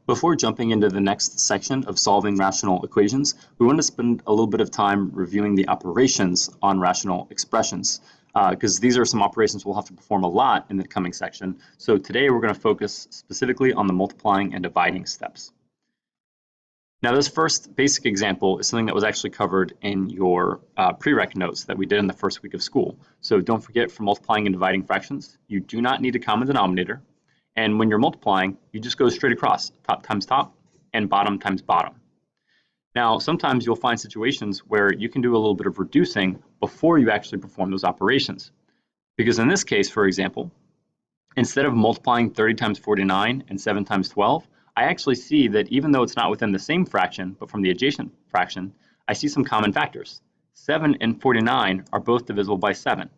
Before jumping into the next section of solving rational equations, we want to spend a little bit of time reviewing the operations on rational expressions, because these are some operations we'll have to perform a lot in the coming section. So today we're going to focus specifically on the multiplying and dividing steps. Now, this first basic example is something that was actually covered in your prereq notes that we did in the first week of school. So don't forget, for multiplying and dividing fractions, you do not need a common denominator. And when you're multiplying, you just go straight across, top times top and bottom times bottom. Now, sometimes you'll find situations where you can do a little bit of reducing before you actually perform those operations. Because in this case, for example, instead of multiplying 30 times 49 and 7 times 12, I actually see that even though it's not within the same fraction, but from the adjacent fraction, I see some common factors. 7 and 49 are both divisible by 7.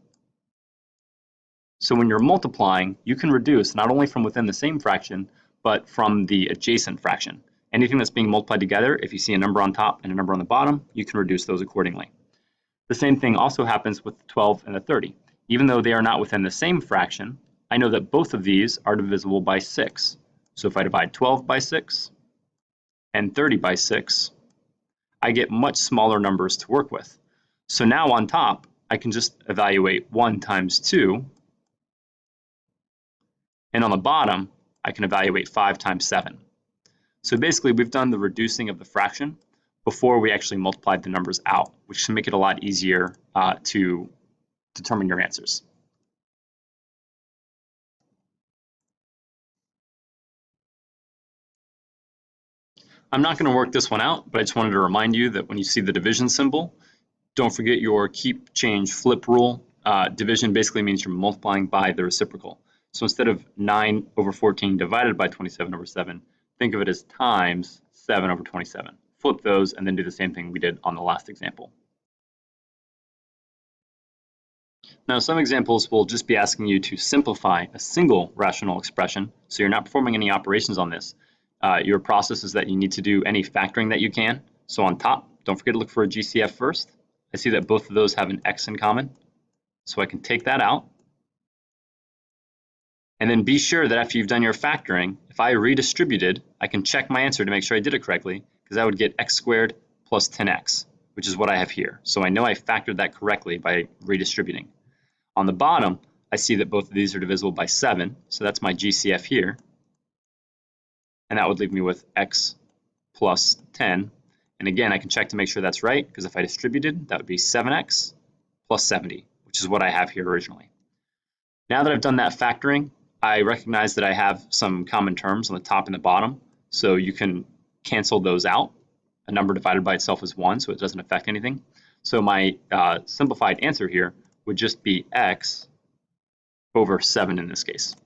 So when you're multiplying, you can reduce not only from within the same fraction, but from the adjacent fraction. Anything that's being multiplied together, if you see a number on top and a number on the bottom, you can reduce those accordingly. The same thing also happens with the 12 and the 30. Even though they are not within the same fraction, I know that both of these are divisible by 6. So if I divide 12 by 6 and 30 by 6, I get much smaller numbers to work with. So now on top, I can just evaluate 1 times 2. And on the bottom, I can evaluate 5 times 7. So basically, we've done the reducing of the fraction before we actually multiplied the numbers out, which should make it a lot easier to determine your answers. I'm not going to work this one out, but I just wanted to remind you that when you see the division symbol, don't forget your keep, change, flip rule. Division basically means you're multiplying by the reciprocal. So instead of 9 over 14 divided by 27 over 7, think of it as times 7 over 27. Flip those and then do the same thing we did on the last example. Now, some examples will just be asking you to simplify a single rational expression, so you're not performing any operations on this. Your process is that you need to do any factoring that you can. So on top, don't forget to look for a GCF first. I see that both of those have an x in common, so I can take that out. And then be sure that after you've done your factoring, if I redistributed, I can check my answer to make sure I did it correctly, because I would get x squared plus 10x, which is what I have here. So I know I factored that correctly by redistributing. On the bottom, I see that both of these are divisible by 7, so that's my GCF here. And that would leave me with x plus 10. And again, I can check to make sure that's right, because if I distributed, that would be 7x plus 70, which is what I have here originally. Now that I've done that factoring, I recognize that I have some common terms on the top and the bottom, so you can cancel those out. A number divided by itself is 1, so it doesn't affect anything. So my simplified answer here would just be x over 7 in this case.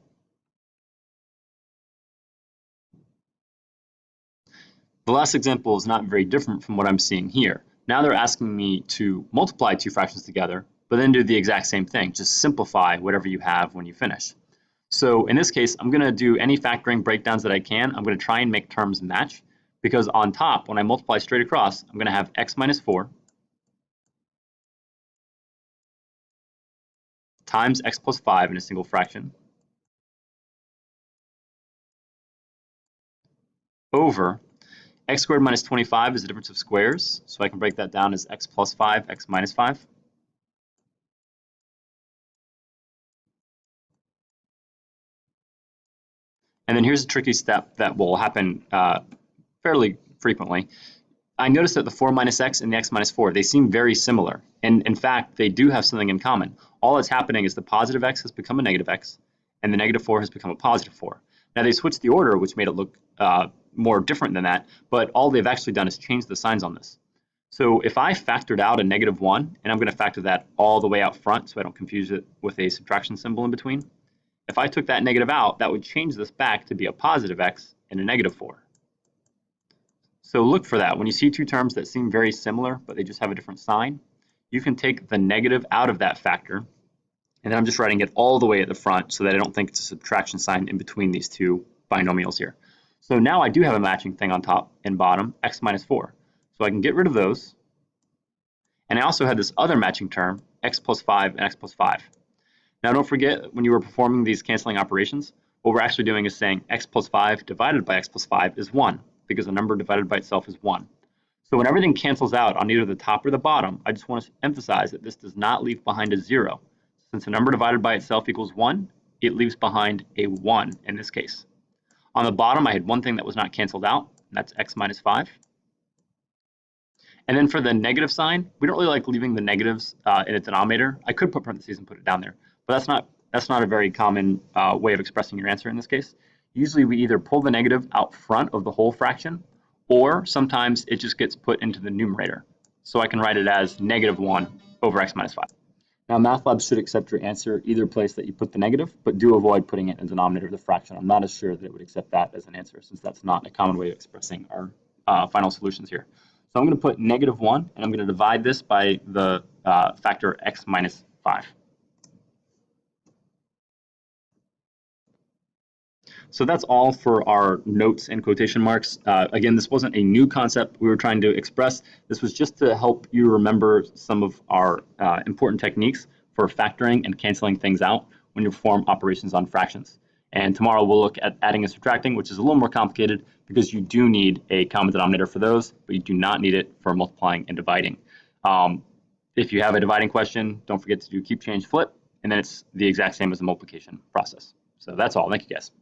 The last example is not very different from what I'm seeing here. Now they're asking me to multiply two fractions together, but then do the exact same thing. Just simplify whatever you have when you finish. So in this case, I'm going to do any factoring breakdowns that I can. I'm going to try and make terms match, because on top, when I multiply straight across, I'm going to have x minus 4 times x plus 5 in a single fraction over x squared minus 25 is the difference of squares, so I can break that down as x plus 5, x minus 5. And then here's a tricky step that will happen fairly frequently. I noticed that the 4 minus x and the x minus 4, they seem very similar. And in fact, they do have something in common. All that's happening is the positive x has become a negative x, and the negative 4 has become a positive 4. Now they switched the order, which made it look more different than that, but all they've actually done is change the signs on this. So if I factored out a negative 1, and I'm going to factor that all the way out front so I don't confuse it with a subtraction symbol in between, if I took that negative out, that would change this back to be a positive x and a negative 4. So look for that. When you see two terms that seem very similar, but they just have a different sign, you can take the negative out of that factor, and then I'm just writing it all the way at the front so that I don't think it's a subtraction sign in between these two binomials here. So now I do have a matching thing on top and bottom, x minus 4. So I can get rid of those. And I also had this other matching term, x plus 5 and x plus 5. Now don't forget, when you were performing these canceling operations, what we're actually doing is saying x plus 5 divided by x plus 5 is 1, because a number divided by itself is 1. So when everything cancels out on either the top or the bottom, I just want to emphasize that this does not leave behind a 0. Since a number divided by itself equals 1, it leaves behind a 1 in this case. On the bottom, I had one thing that was not canceled out, and that's x minus 5. And then for the negative sign, we don't really like leaving the negatives in a denominator. I could put parentheses and put it down there, but that's not a very common way of expressing your answer in this case. Usually we either pull the negative out front of the whole fraction, or sometimes it just gets put into the numerator. So I can write it as negative 1 over x minus 5. Now MATLAB should accept your answer either place that you put the negative, but do avoid putting it in the denominator of the fraction. I'm not as sure that it would accept that as an answer, since that's not a common way of expressing our final solutions here. So I'm going to put negative 1, and I'm going to divide this by the factor x minus 5. So that's all for our notes and quotation marks. Again, this wasn't a new concept we were trying to express. This was just to help you remember some of our important techniques for factoring and canceling things out when you perform operations on fractions. And tomorrow we'll look at adding and subtracting, which is a little more complicated because you do need a common denominator for those, but you do not need it for multiplying and dividing. If you have a dividing question, don't forget to do keep, change, flip, and then it's the exact same as the multiplication process. So that's all. Thank you, guys.